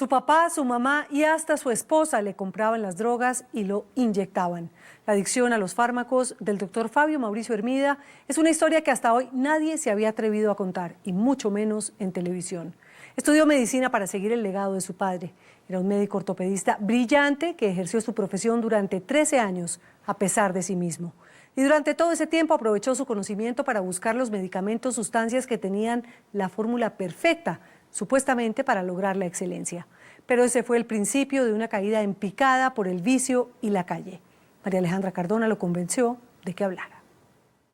Su papá, su mamá y hasta su esposa le compraban las drogas y lo inyectaban. La adicción a los fármacos del doctor Fabio Mauricio Hermida es una historia que hasta hoy nadie se había atrevido a contar, y mucho menos en televisión. Estudió medicina para seguir el legado de su padre. Era un médico ortopedista brillante que ejerció su profesión durante 13 años, a pesar de sí mismo. Y durante todo ese tiempo aprovechó su conocimiento para buscar los medicamentos, sustancias que tenían la fórmula perfecta, supuestamente para lograr la excelencia. Pero ese fue el principio de una caída en picada por el vicio y la calle. María Alejandra Cardona lo convenció de que hablara.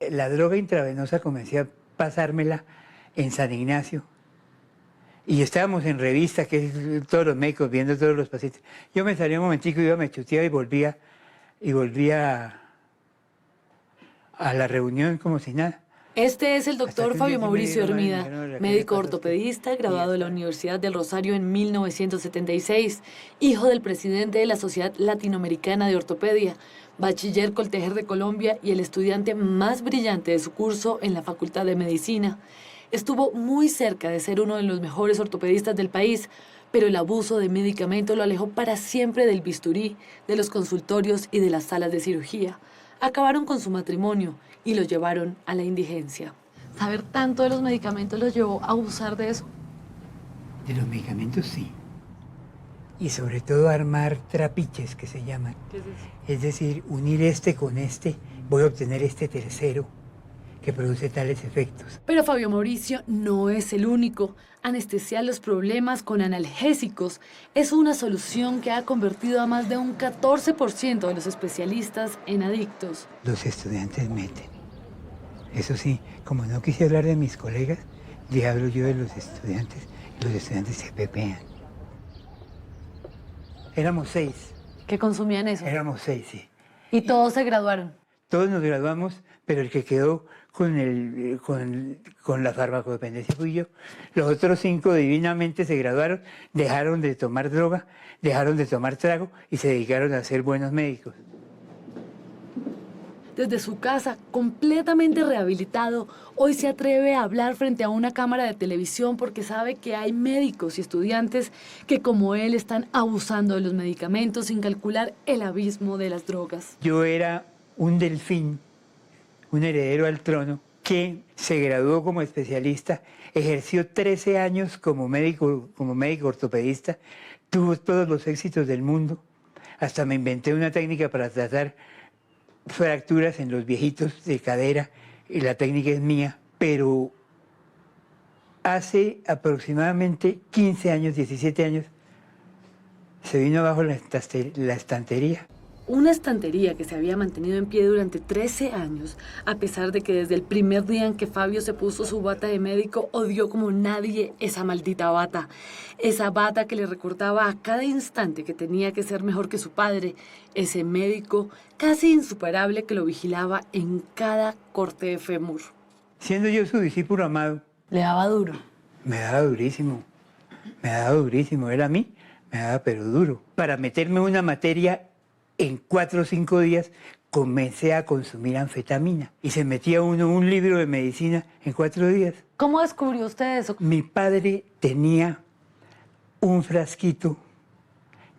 La droga intravenosa comencé a pasármela en San Ignacio. Y estábamos en revista, que es todos los médicos viendo todos los pacientes. Yo me salía un momentico, iba, me chuteaba y volvía a la reunión como si nada. Este es el doctor Fabio Mauricio Hermida, médico ortopedista, graduado de la Universidad del Rosario en 1976, hijo del presidente de la Sociedad Latinoamericana de Ortopedia, bachiller Coltejer de Colombia y el estudiante más brillante de su curso en la Facultad de Medicina. Estuvo muy cerca de ser uno de los mejores ortopedistas del país, pero el abuso de medicamentos lo alejó para siempre del bisturí, de los consultorios y de las salas de cirugía. Acabaron con su matrimonio y lo llevaron a la indigencia. Saber tanto de los medicamentos los llevó a abusar de eso. De los medicamentos sí. Y sobre todo armar trapiches, que se llaman. ¿Qué es eso? Es decir, unir este con este, voy a obtener este tercero que produce tales efectos. Pero Fabio Mauricio no es el único. Anestesiar los problemas con analgésicos es una solución que ha convertido a más de un 14% de los especialistas en adictos. Los estudiantes meten. Eso sí, como no quise hablar de mis colegas, ya hablo yo de los estudiantes. Los estudiantes se pepean. Éramos 6. ¿Qué consumían eso? Éramos 6, sí. Y todos se graduaron. Todos nos graduamos, pero el que quedó con la farmacodependencia fui yo. Los otros 5 divinamente se graduaron, dejaron de tomar droga, dejaron de tomar trago y se dedicaron a ser buenos médicos. Desde su casa, completamente rehabilitado, hoy se atreve a hablar frente a una cámara de televisión porque sabe que hay médicos y estudiantes que, como él, están abusando de los medicamentos sin calcular el abismo de las drogas. Yo era un delfín, un heredero al trono, que se graduó como especialista, ejerció 13 años como médico ortopedista, tuvo todos los éxitos del mundo, hasta me inventé una técnica para tratar fracturas en los viejitos de cadera, y la técnica es mía, pero hace aproximadamente 15 años, 17 años, se vino abajo la estantería. Una estantería que se había mantenido en pie durante 13 años, a pesar de que desde el primer día en que Fabio se puso su bata de médico, odió como nadie esa maldita bata. Esa bata que le recordaba a cada instante que tenía que ser mejor que su padre. Ese médico casi insuperable que lo vigilaba en cada corte de fémur. Siendo yo su discípulo amado. Le daba duro. Me daba durísimo. Me daba durísimo. Era a mí, me daba pero duro. Para meterme una materia, en 4 o 5 días comencé a consumir anfetamina. Y se metía uno un libro de medicina en 4 días. ¿Cómo descubrió usted eso? Mi padre tenía un frasquito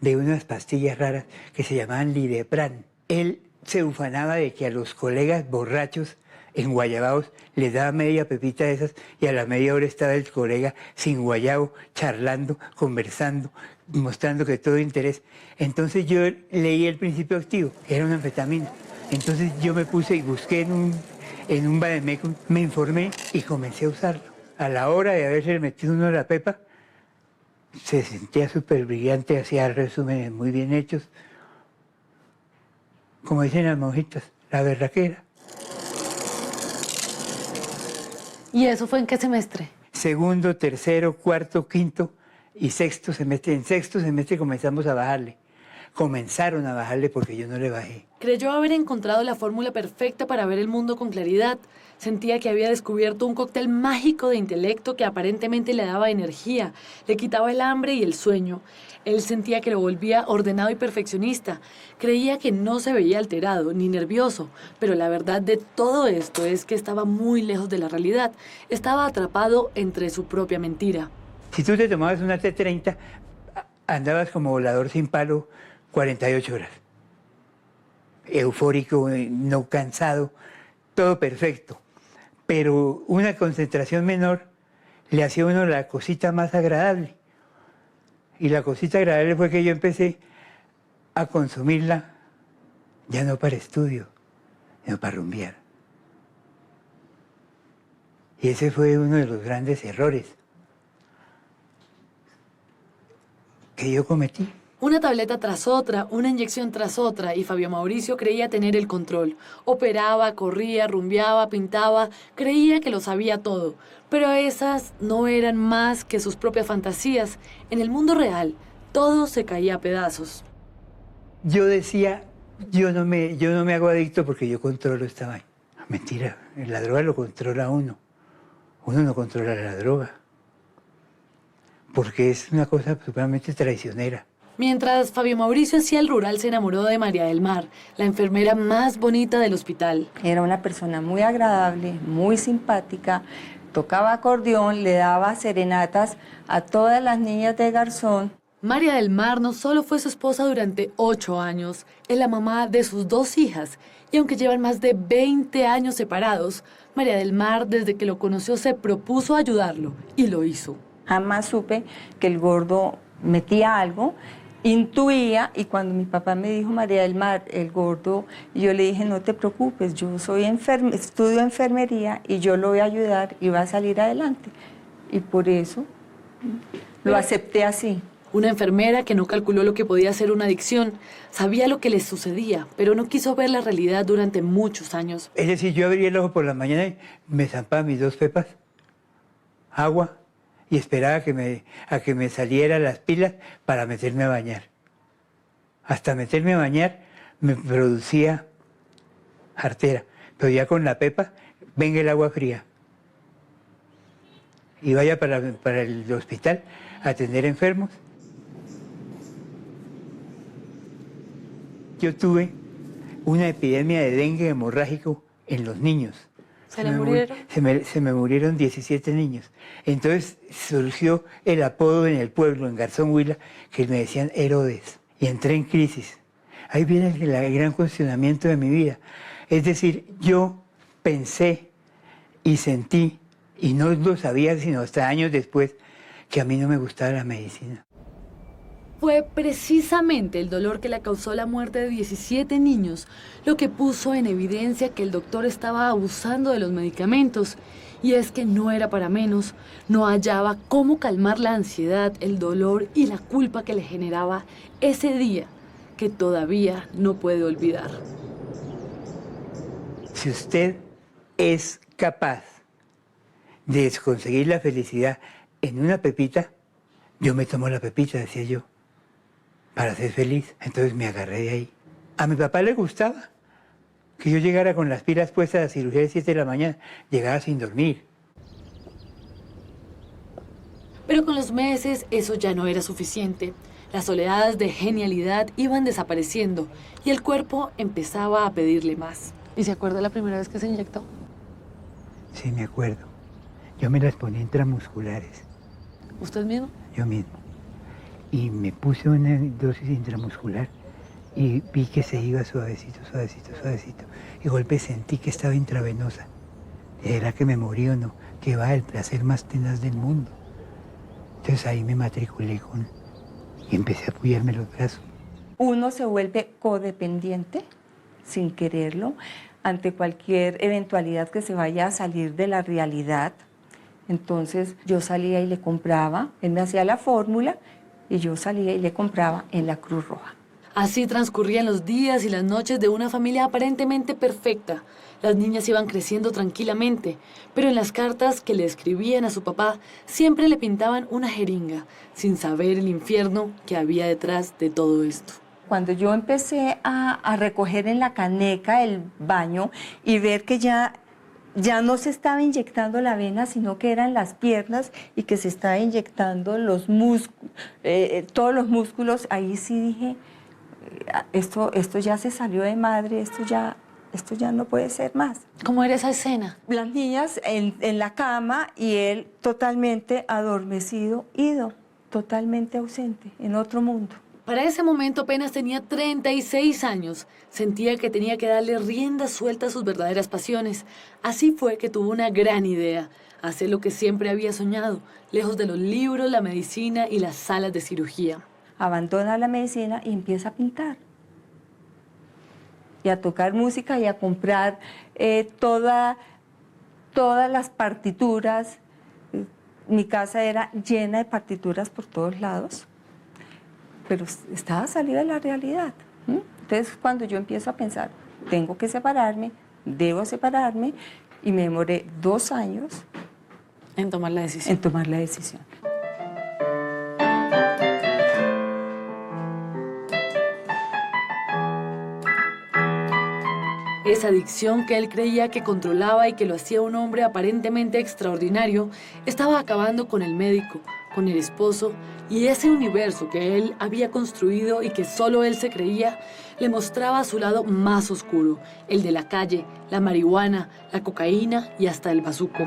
de unas pastillas raras que se llamaban Lidepran. Él se ufanaba de que a los colegas borrachos en Guayabados les daba media pepita de esas y a la media hora estaba el colega sin guayabo, charlando, conversando, mostrando que todo interés. Entonces yo leí el principio activo, era una anfetamina. Entonces yo me puse y busqué en un vademecum, me informé y comencé a usarlo. A la hora de haberse metido uno la pepa, se sentía súper brillante, hacía resúmenes muy bien hechos. Como dicen las monjitas, la berraquera. ¿Y eso fue en qué semestre? Segundo, tercero, cuarto, quinto y sexto semestre. En sexto semestre comenzamos a bajarle. Comenzaron a bajarle porque yo no le bajé. Creyó haber encontrado la fórmula perfecta para ver el mundo con claridad. Sentía que había descubierto un cóctel mágico de intelecto que aparentemente le daba energía, le quitaba el hambre y el sueño. Él sentía que lo volvía ordenado y perfeccionista. Creía que no se veía alterado ni nervioso, pero la verdad de todo esto es que estaba muy lejos de la realidad. Estaba atrapado entre su propia mentira. Si tú te tomabas una T30, andabas como volador sin palo 48 horas. Eufórico, no cansado, todo perfecto. Pero una concentración menor le hacía a uno la cosita más agradable. Y la cosita agradable fue que yo empecé a consumirla ya no para estudio, sino para rumbear. Y ese fue uno de los grandes errores que yo cometí. Una tableta tras otra, una inyección tras otra, y Fabio Mauricio creía tener el control. Operaba, corría, rumbeaba, pintaba, creía que lo sabía todo. Pero esas no eran más que sus propias fantasías. En el mundo real, todo se caía a pedazos. Yo decía, yo no me hago adicto porque yo controlo esta vaina. Mentira, la droga lo controla uno. Uno no controla la droga. Porque es una cosa supremamente traicionera. Mientras Fabio Mauricio hacía el rural, se enamoró de María del Mar, la enfermera más bonita del hospital. Era una persona muy agradable, muy simpática, tocaba acordeón, le daba serenatas a todas las niñas de Garzón. María del Mar no solo fue su esposa durante 8 años, es la mamá de sus 2 hijas. Y aunque llevan más de 20 años separados, María del Mar, desde que lo conoció, se propuso ayudarlo y lo hizo. Jamás supe que el gordo metía algo, intuía, y cuando mi papá me dijo, María del Mar, el gordo, yo le dije, no te preocupes, yo soy estudio enfermería y yo lo voy a ayudar y va a salir adelante. Y por eso lo acepté así. Una enfermera que no calculó lo que podía ser una adicción, sabía lo que le sucedía, pero no quiso ver la realidad durante muchos años. Es decir, yo abría el ojo por la mañana y me zampaba mis 2 pepas, agua, y esperaba a que me saliera las pilas para meterme a bañar. Hasta meterme a bañar me producía jartera, pero ya con la pepa, venga el agua fría. Y vaya para el hospital a atender enfermos. Yo tuve una epidemia de dengue hemorrágico en los niños. ¿Se le murieron? Se me murieron 17 niños. Entonces surgió el apodo en el pueblo, en Garzón Huila, que me decían Herodes. Y entré en crisis. Ahí viene el gran cuestionamiento de mi vida. Es decir, yo pensé y sentí, y no lo sabía sino hasta años después, que a mí no me gustaba la medicina. Fue precisamente el dolor que le causó la muerte de 17 niños lo que puso en evidencia que el doctor estaba abusando de los medicamentos. Y es que no era para menos, no hallaba cómo calmar la ansiedad, el dolor y la culpa que le generaba ese día que todavía no puede olvidar. Si usted es capaz de conseguir la felicidad en una pepita, yo me tomo la pepita, decía yo, para ser feliz. Entonces me agarré de ahí. A mi papá le gustaba que yo llegara con las pilas puestas a la cirugía de 7 de la mañana, llegaba sin dormir. Pero con los meses eso ya no era suficiente. Las oleadas de genialidad iban desapareciendo y el cuerpo empezaba a pedirle más. ¿Y se acuerda la primera vez que se inyectó? Sí, me acuerdo. Yo me las ponía intramusculares. ¿Usted mismo? Yo mismo. Y me puse una dosis intramuscular y vi que se iba suavecito, suavecito, suavecito. Y de golpe sentí que estaba intravenosa. ¿Era que me morí o no? Que va el placer más tenaz del mundo. Entonces ahí me matriculé y empecé a apoyarme los brazos. Uno se vuelve codependiente, sin quererlo, ante cualquier eventualidad que se vaya a salir de la realidad. Entonces yo salía y le compraba, él me hacía la fórmula y yo salía y le compraba en la Cruz Roja. Así transcurrían los días y las noches de una familia aparentemente perfecta. Las niñas iban creciendo tranquilamente, pero en las cartas que le escribían a su papá siempre le pintaban una jeringa, sin saber el infierno que había detrás de todo esto. Cuando yo empecé a recoger en la caneca el baño y ver que ya no se estaba inyectando la vena, sino que eran las piernas y que se estaba inyectando los músculos, todos los músculos, ahí sí dije, esto ya se salió de madre, esto ya no puede ser más. ¿Cómo era esa escena? Las niñas en la cama y él totalmente adormecido, ido. totalmente ausente, en otro mundo. Para ese momento apenas tenía 36 años. Sentía que tenía que darle rienda suelta a sus verdaderas pasiones. Así fue que tuvo una gran idea, hacer lo que siempre había soñado, lejos de los libros, la medicina y las salas de cirugía. Abandona la medicina y empieza a pintar. Y a tocar música y a comprar todas las partituras. Mi casa era llena de partituras por todos lados, pero estaba salida de la realidad. Entonces, cuando yo empiezo a pensar, tengo que separarme, debo separarme, y me demoré 2 años En tomar la decisión. en tomar la decisión. Esa adicción que él creía que controlaba y que lo hacía un hombre aparentemente extraordinario, estaba acabando con el médico, con el esposo, y ese universo que él había construido y que solo él se creía, le mostraba su lado más oscuro, el de la calle, la marihuana, la cocaína y hasta el bazuco.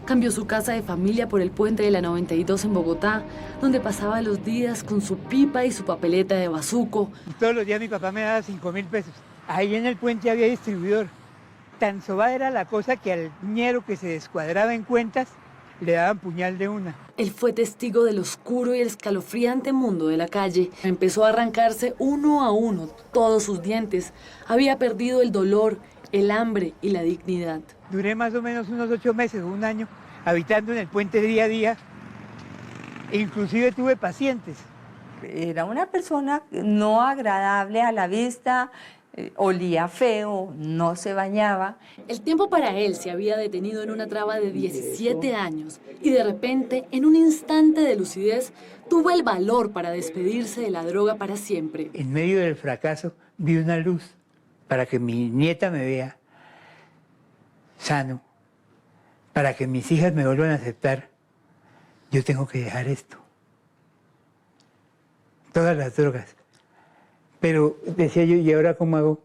Cambió su casa de familia por el puente de la 92 en Bogotá, donde pasaba los días con su pipa y su papeleta de bazuco. Todos los días mi papá me daba 5.000 pesos. Ahí en el puente había distribuidor. Tan sobada era la cosa que al ñero que se descuadraba en cuentas le daban puñal de una. Él fue testigo del oscuro y el escalofriante mundo de la calle. Empezó a arrancarse uno a uno todos sus dientes. Había perdido el dolor, el hambre y la dignidad. Duré más o menos unos 8 meses o 1 año habitando en el puente día a día. Inclusive tuve pacientes. Era una persona no agradable a la vista, olía feo, no se bañaba. El tiempo para él se había detenido en una traba de 17 años y de repente, en un instante de lucidez, tuvo el valor para despedirse de la droga para siempre. En medio del fracaso vi una luz para que mi nieta me vea sano, para que mis hijas me vuelvan a aceptar. Yo tengo que dejar esto. Todas las drogas. Pero decía yo, ¿y ahora cómo hago?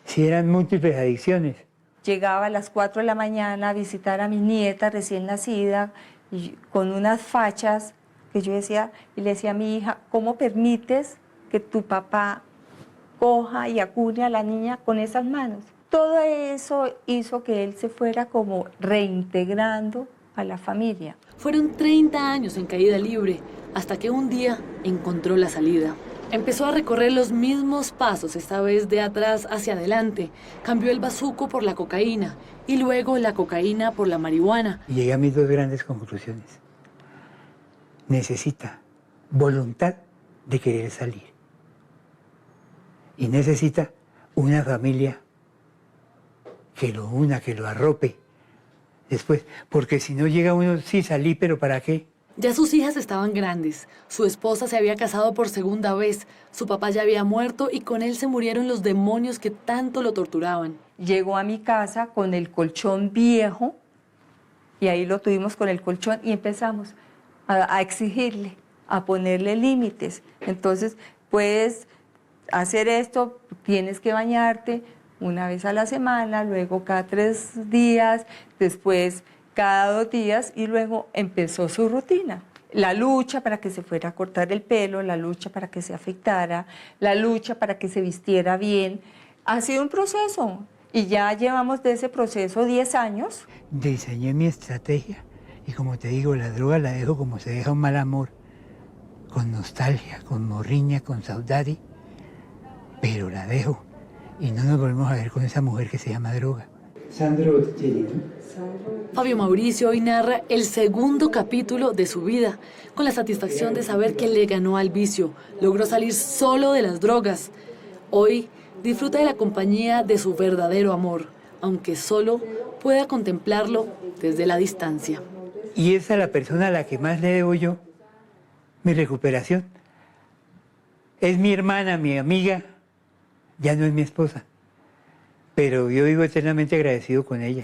Si eran múltiples adicciones. Llegaba a las 4 de la mañana a visitar a mi nieta recién nacida y con unas fachas que yo decía, y le decía a mi hija, ¿cómo permites que tu papá coja y acune a la niña con esas manos? Todo eso hizo que él se fuera como reintegrando a la familia. Fueron 30 años en caída libre, hasta que un día encontró la salida. Empezó a recorrer los mismos pasos, esta vez de atrás hacia adelante. Cambió el bazuco por la cocaína y luego la cocaína por la marihuana. Y llegué a mis 2 grandes conclusiones. Necesita voluntad de querer salir. Y necesita una familia que lo una, que lo arrope después. Porque si no llega uno, sí salí, pero ¿para qué? Ya sus hijas estaban grandes, su esposa se había casado por segunda vez, su papá ya había muerto y con él se murieron los demonios que tanto lo torturaban. Llegó a mi casa con el colchón viejo y ahí lo tuvimos con el colchón y empezamos a exigirle, a ponerle límites. Entonces, puedes hacer esto, tienes que bañarte una vez a la semana, luego cada 3 días, después cada 2 días y luego empezó su rutina. La lucha para que se fuera a cortar el pelo, la lucha para que se afeitara, la lucha para que se vistiera bien. Ha sido un proceso y ya llevamos de ese proceso 10 años. Diseñé mi estrategia y como te digo, la droga la dejo como se deja un mal amor, con nostalgia, con morriña, con saudade, pero la dejo y no nos volvemos a ver con esa mujer que se llama droga. Sandro Botticelli, ¿no? Fabio Mauricio hoy narra el segundo capítulo de su vida, con la satisfacción de saber que le ganó al vicio, logró salir solo de las drogas. Hoy disfruta de la compañía de su verdadero amor, aunque solo pueda contemplarlo desde la distancia. Y esa es la persona a la que más le debo yo mi recuperación. Es mi hermana, mi amiga, ya no es mi esposa, pero yo vivo eternamente agradecido con ella.